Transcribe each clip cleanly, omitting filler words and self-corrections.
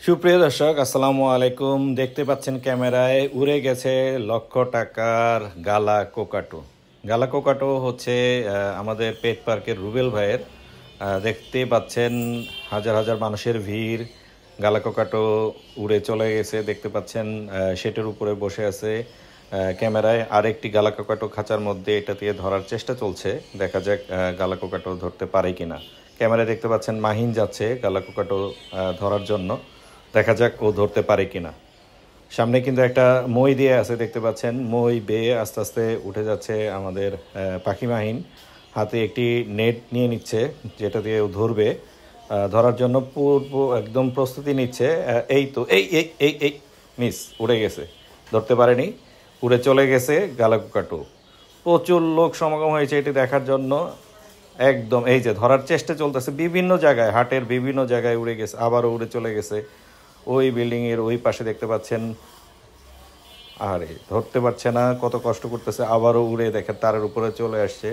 সুপ্রিয় দর্শক, আসসালামু আলাইকুম। দেখতে পাচ্ছেন ক্যামেরায় উড়ে গেছে লক্ষ টাকার গালা কোকাটো। গালা কোকাটো হচ্ছে আমাদের পেট পার্কের রুবেল ভাইয়ের। দেখতে পাচ্ছেন হাজার হাজার মানুষের ভিড়। গালা কোকাটো উড়ে চলে গেছে, দেখতে পাচ্ছেন সেটের উপরে বসে আছে। ক্যামেরায় আরেকটি গালা কোকাটো খাঁচার মধ্যে, এটা দিয়ে ধরার চেষ্টা চলছে। দেখা যাক গালা কোকাটো ধরতে পারে কিনা। ক্যামেরায় দেখতে পাচ্ছেন মাহিন যাচ্ছে গালা কোকাটো ধরার জন্য। দেখা যাক ও ধরতে পারে কিনা। সামনে কিন্তু একটা মই দিয়ে আছে, দেখতে পাচ্ছেন মই বেয়ে আস্তে আস্তে উঠে যাচ্ছে আমাদের পাখি মাহিন। হাতে একটি নেট নিয়ে নিচ্ছে, যেটা দিয়ে ও ধরবে। ধরার জন্য পূর্ব একদম প্রস্তুতি নিচ্ছে। এই তো এই এই এই এই মিস, উড়ে গেছে, ধরতে পারেনি, উড়ে চলে গেছে গালা কোকাটো। প্রচুর লোক সমাগম হয়েছে এটি দেখার জন্য। একদম এই যে ধরার চেষ্টা চলতেছে, বিভিন্ন জায়গায়, হাটের বিভিন্ন জায়গায় উড়ে গেছে, আবারও উড়ে চলে গেছে। ওই বিল্ডিংয়ের ওই পাশে দেখতে পাচ্ছেন। আরে ধরতে পারছে না, কত কষ্ট করতেছে, আবারও উড়ে দেখেন তারের উপরে চলে আসছে।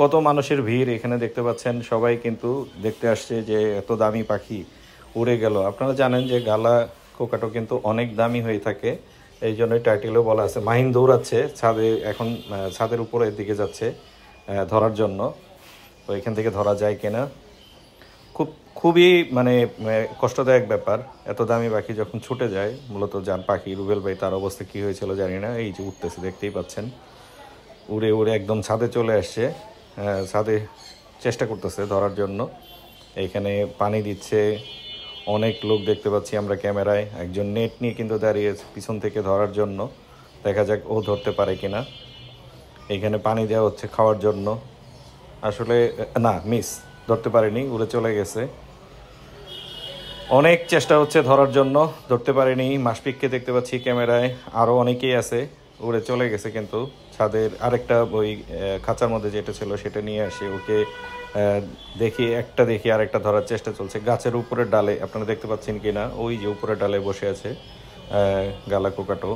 কত মানুষের ভিড় এখানে দেখতে পাচ্ছেন, সবাই কিন্তু দেখতে আসছে যে এত দামি পাখি উড়ে গেল। আপনারা জানেন যে গালা কোকাটো কিন্তু অনেক দামি হয়ে থাকে, এই জন্যই টাইটেলও বলা আছে। মাহিন দৌড়াচ্ছে ছাদে, এখন ছাদের উপরের দিকে যাচ্ছে ধরার জন্য। তো এখান থেকে ধরা যায় কিনা, খুবই মানে কষ্টদায়ক ব্যাপার। এত দামি পাখি যখন ছুটে যায়, মূলত যার পাখি রুবেল ভাই, তার অবস্থা কী হয়েছিল জানি না। এই যে উঠতেছে, দেখতেই পাচ্ছেন, উড়ে উড়ে একদম ছাদে চলে আসছে। ছাদে চেষ্টা করতেছে ধরার জন্য, এইখানে পানি দিচ্ছে। অনেক লোক দেখতে পাচ্ছি আমরা ক্যামেরায়। একজন নেট নিয়ে কিন্তু দাঁড়িয়ে পিছন থেকে ধরার জন্য। দেখা যাক ও ধরতে পারে কিনা। এইখানে পানি দেওয়া হচ্ছে খাওয়ার জন্য। আসলে না, মিস, ধরতে পারেনি, উড়ে চলে গেছে। অনেক চেষ্টা হচ্ছে ধরার জন্য, ধরতে পারেনি। মাসপিককে দেখতে পাচ্ছি ক্যামেরায়, আরও অনেকেই আছে। উড়ে চলে গেছে কিন্তু ছাদের আরেকটা ওই খাঁচার মধ্যে যেটা ছিল সেটা নিয়ে আসে ওকে। দেখি আরেকটা ধরার চেষ্টা চলছে গাছের উপরের ডালে। আপনারা দেখতে পাচ্ছেন কি না, ওই যে উপরের ডালে বসে আছে গালা কোকাটো।